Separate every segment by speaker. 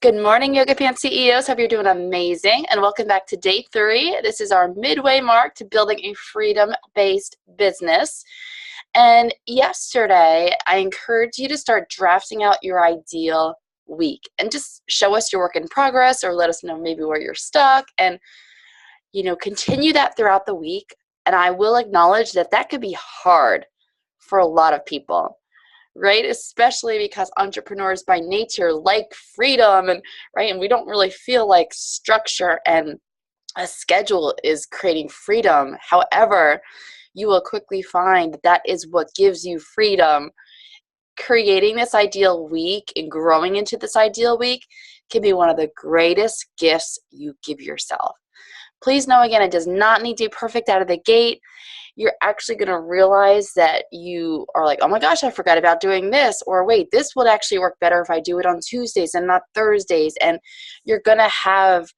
Speaker 1: Good morning, Yoga Pants CEOs. Hope you're doing amazing. And welcome back to day 3. This is our midway mark to building a freedom-based business. And yesterday, I encouraged you to start drafting out your ideal week and just show us your work in progress or let us know maybe where you're stuck and, continue that throughout the week. And I will acknowledge that that could be hard for a lot of people. Right? Especially because entrepreneurs by nature like freedom and we don't really feel like structure and a schedule is creating freedom. However, you will quickly find that that is what gives you freedom. Creating this ideal week and growing into this ideal week can be one of the greatest gifts you give yourself. Please know again, it does not need to be perfect out of the gate. You're actually going to realize that you are like, oh my gosh, I forgot about doing this. Or wait, this would actually work better if I do it on Tuesdays and not Thursdays. And you're going to have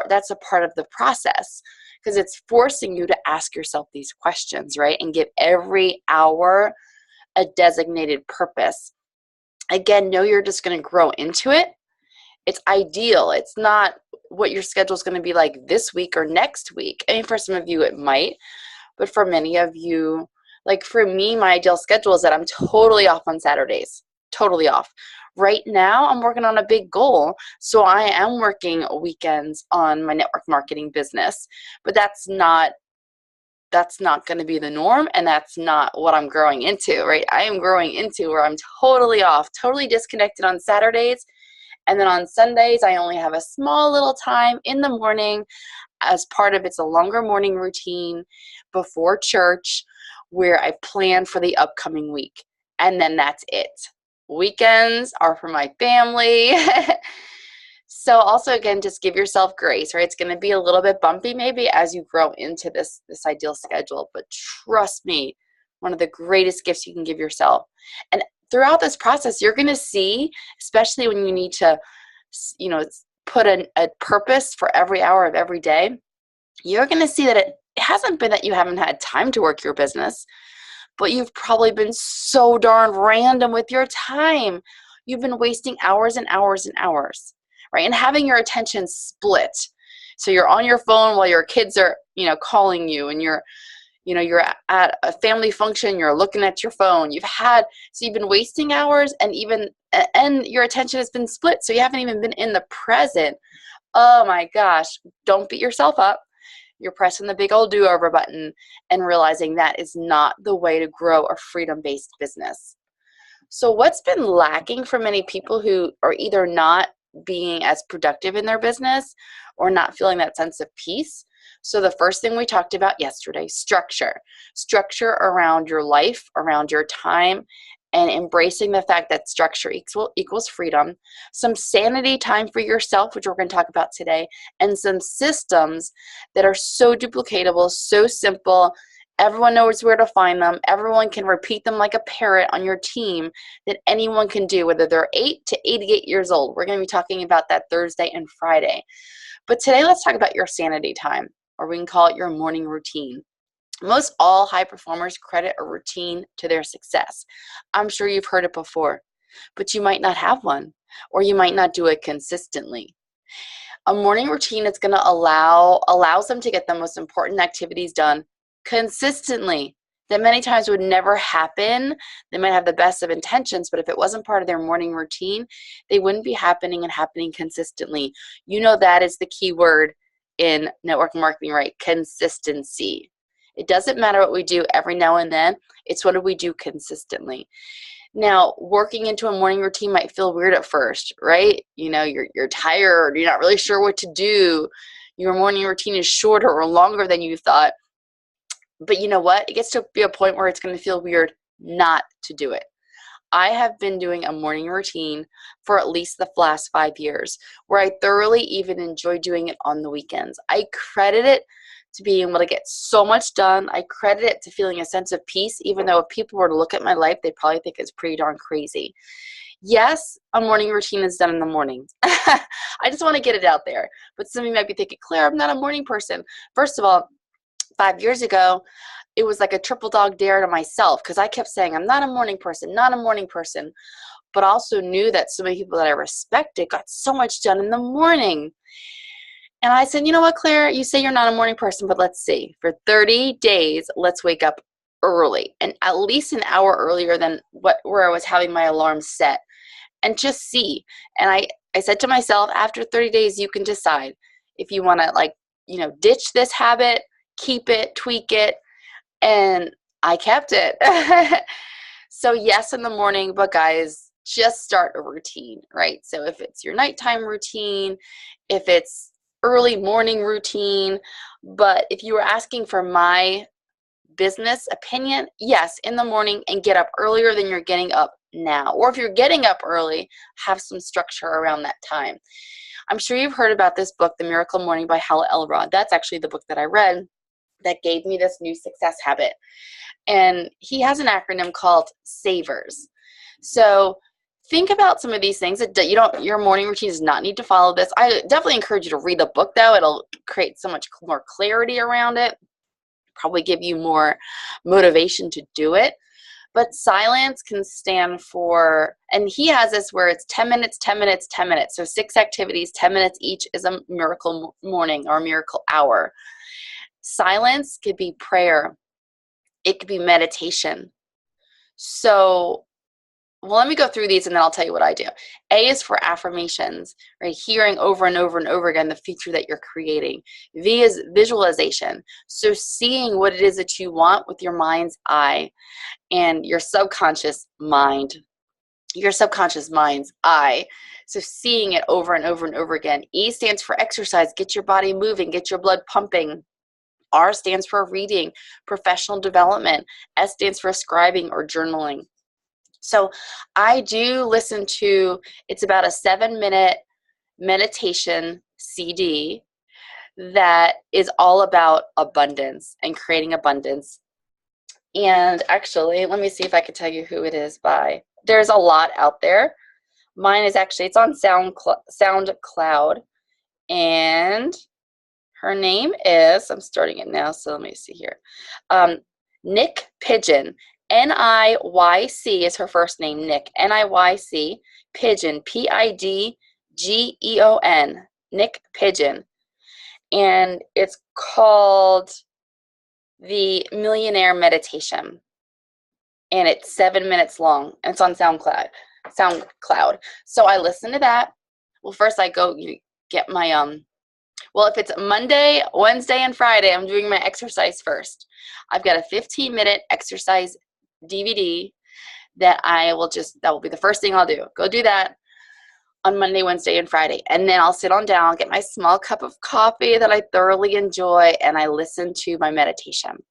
Speaker 1: that's a part of the process because it's forcing you to ask yourself these questions, right? And give every hour a designated purpose. Again, know you're just going to grow into it. It's ideal. It's not what your schedule is going to be like this week or next week. I mean, for some of you, it might. But for many of you, like for me, my ideal schedule is that I'm totally off on Saturdays, totally off. Right now, I'm working on a big goal, so I am working weekends on my network marketing business. But that's not going to be the norm, and that's not what I'm growing into, right? I am growing into where I'm totally off, totally disconnected on Saturdays, and then on Sundays, I only have a small little time in the morning as part of it's a longer morning routine before church where I plan for the upcoming week. And then that's it. Weekends are for my family. So also, again, just give yourself grace, right? It's going to be a little bit bumpy maybe as you grow into this ideal schedule. But trust me, one of the greatest gifts you can give yourself. And throughout this process, you're going to see, especially when you need to, put a purpose for every hour of every day, you're going to see that it hasn't been that you haven't had time to work your business, but you've probably been so darn random with your time. You've been wasting hours and hours and hours, right? And having your attention split. So you're on your phone while your kids are, calling you, and you're at a family function, you're looking at your phone. So you've been wasting hours and your attention has been split. So you haven't even been in the present. Oh my gosh, don't beat yourself up. You're pressing the big old do-over button and realizing that is not the way to grow a freedom-based business. So what's been lacking for many people who are either not being as productive in their business or not feeling that sense of peace? So the first thing we talked about yesterday, structure around your life, around your time, and embracing the fact that structure equals freedom, some sanity time for yourself, which we're going to talk about today, and some systems that are so duplicatable, so simple, everyone knows where to find them, everyone can repeat them like a parrot on your team, that anyone can do, whether they're 8 to 88 years old. We're going to be talking about that Thursday and Friday. But today, let's talk about your sanity time, or we can call it your morning routine. Most all high performers credit a routine to their success. I'm sure you've heard it before, but you might not have one, or you might not do it consistently. A morning routine is going to allows them to get the most important activities done consistently. That many times would never happen. They might have the best of intentions, but if it wasn't part of their morning routine, they wouldn't be happening consistently. That is the key word in network marketing, right? Consistency. It doesn't matter what we do every now and then. It's what do we do consistently. Now, working into a morning routine might feel weird at first, right? You're tired. You're not really sure what to do. Your morning routine is shorter or longer than you thought. But you know what? It gets to be a point where it's going to feel weird not to do it. I have been doing a morning routine for at least the last 5 years, where I thoroughly even enjoy doing it on the weekends. I credit it to being able to get so much done. I credit it to feeling a sense of peace, even though if people were to look at my life, they'd probably think it's pretty darn crazy. Yes, a morning routine is done in the morning. I just want to get it out there. But some of you might be thinking, Claire, I'm not a morning person. First of all, 5 years ago, it was like a triple dog dare to myself because I kept saying, I'm not a morning person, not a morning person. but also knew that so many people that I respected got so much done in the morning. And I said, you know what, Claire, you say you're not a morning person, but let's see. For 30 days, let's wake up early, and at least an hour earlier than where I was having my alarm set, and just see. And I said to myself, after 30 days, you can decide if you want to ditch this habit, keep it, tweak it. And I kept it. So yes, in the morning, but guys, just start a routine, right? So if it's your nighttime routine, if it's early morning routine, but if you were asking for my business opinion, yes, in the morning, and get up earlier than you're getting up now. Or if you're getting up early, have some structure around that time. I'm sure you've heard about this book, The Miracle Morning by Hal Elrod. That's actually the book that I read that gave me this new success habit. And he has an acronym called SAVERS. So think about some of these things that your morning routine does not need to follow this. I definitely encourage you to read the book, though. It'll create so much more clarity around it, probably give you more motivation to do it. But silence can stand for, and he has this where it's 10 minutes, 10 minutes, 10 minutes. So 6 activities, 10 minutes each is a miracle morning or a miracle hour. Silence could be prayer. It could be meditation. So, well, let me go through these and then I'll tell you what I do. A is for affirmations, right? Hearing over and over and over again the future that you're creating. V is visualization. So seeing what it is that you want with your mind's eye and your subconscious mind's eye. So seeing it over and over and over again. E stands for exercise. Get your body moving, get your blood pumping. R stands for reading, professional development. S stands for scribing or journaling. So I do listen to, it's about a 7-minute meditation CD that is all about abundance and creating abundance. And actually, let me see if I can tell you who it is by. There's a lot out there. Mine is actually, it's on SoundCloud. And her name is, I'm starting it now, so let me see here. Nick Pigeon. N-I-Y-C is her first name, Nick. N-I-Y-C. Pigeon. P-I-D-G-E-O-N. Nick Pigeon. And it's called The Millionaire Meditation. And it's 7 minutes long. And it's on SoundCloud. So I listen to that. Well, first I go get my well, if it's Monday, Wednesday, and Friday, I'm doing my exercise first. I've got a 15-minute exercise DVD that that will be the first thing I'll do. Go do that on Monday, Wednesday, and Friday. And then I'll sit on down, get my small cup of coffee that I thoroughly enjoy, and I listen to my meditation.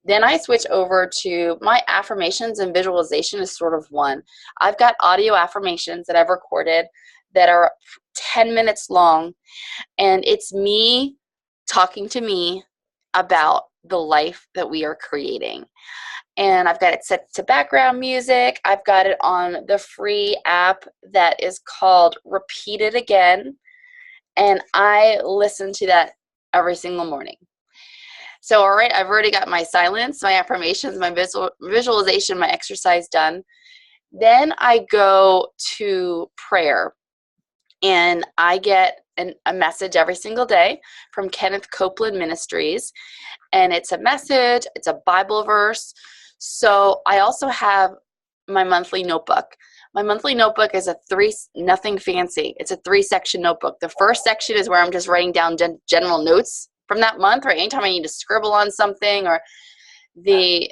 Speaker 1: Then I switch over to my affirmations, and visualization is sort of one. I've got audio affirmations that I've recorded that are 10 minutes long, and it's me talking to me about the life that we are creating. And I've got it set to background music. I've got it on the free app that is called Repeat It Again, and I listen to that every single morning. So, all right, I've already got my silence, my affirmations, my visualization, my exercise done. Then I go to prayer. And I get a message every single day from Kenneth Copeland Ministries. And it's a message, it's a Bible verse. So I also have my monthly notebook. My monthly notebook is nothing fancy. It's a 3-section notebook. The first section is where I'm just writing down general notes from that month, or anytime I need to scribble on something, or the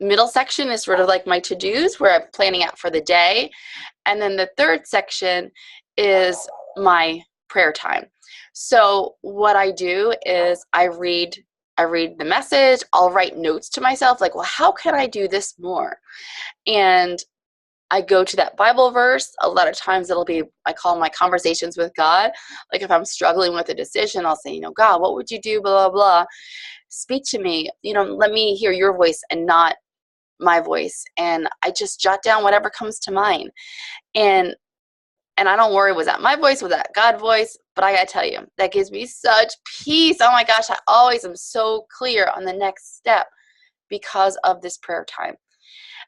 Speaker 1: middle section is sort of like my to-dos where I'm planning out for the day. And then the third section is my prayer time. So what I do is I read the message. I'll write notes to myself like, well, how can I do this more? And I go to that Bible verse. A lot of times it'll be, I call my conversations with God. Like if I'm struggling with a decision, I'll say, God, what would you do? Blah, blah, blah. Speak to me. Let me hear your voice and not my voice. And I just jot down whatever comes to mind. And I don't worry, was that my voice? Was that God's voice? But I gotta tell you, that gives me such peace. Oh my gosh, I always am so clear on the next step because of this prayer time.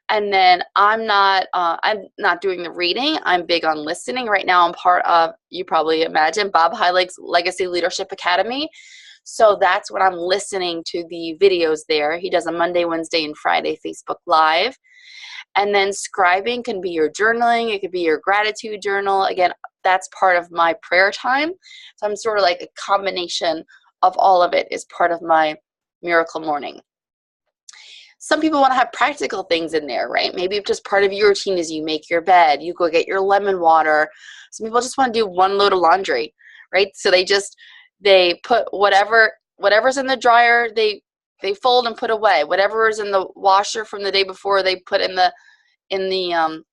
Speaker 1: And then I'm not doing the reading. I'm big on listening. Right now I'm part of, you probably imagine, Bob Heilig's Legacy Leadership Academy. So that's when I'm listening to the videos there. He does a Monday, Wednesday, and Friday Facebook Live. And then scribing can be your journaling. It could be your gratitude journal. Again, that's part of my prayer time. So I'm sort of like a combination of all of it is part of my miracle morning. Some people want to have practical things in there, right? Maybe if just part of your routine is you make your bed, you go get your lemon water. Some people just want to do one load of laundry, right? So they put whatever's in the dryer, they fold and put away. Whatever is in the washer from the day before, they put in the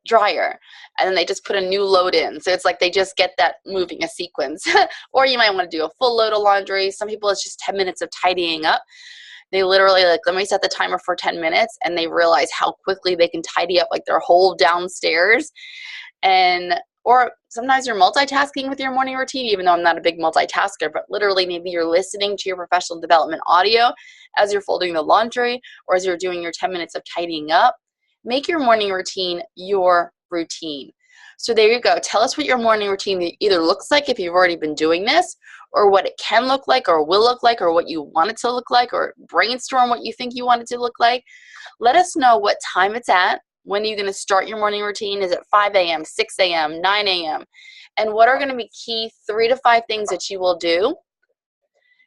Speaker 1: dryer, and then they just put a new load in. So it's like they just get that moving a sequence. Or you might want to do a full load of laundry. Some people, it's just 10 minutes of tidying up. They literally, like, let me set the timer for 10 minutes, and they realize how quickly they can tidy up like their whole downstairs. Or sometimes you're multitasking with your morning routine, even though I'm not a big multitasker, but literally maybe you're listening to your professional development audio as you're folding the laundry or as you're doing your 10 minutes of tidying up. Make your morning routine your routine. So there you go. Tell us what your morning routine either looks like if you've already been doing this, or what it can look like or will look like, or what you want it to look like, or brainstorm what you think you want it to look like. Let us know what time it's at. When are you going to start your morning routine? Is it 5 a.m., 6 a.m., 9 a.m.? And what are going to be key 3 to 5 things that you will do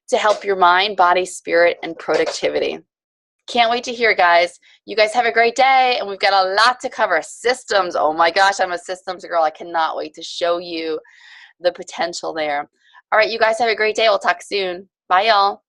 Speaker 1: to help your mind, body, spirit, and productivity? Can't wait to hear, guys. You guys have a great day, and we've got a lot to cover. Systems. Oh my gosh, I'm a systems girl. I cannot wait to show you the potential there. All right, you guys have a great day. We'll talk soon. Bye, y'all.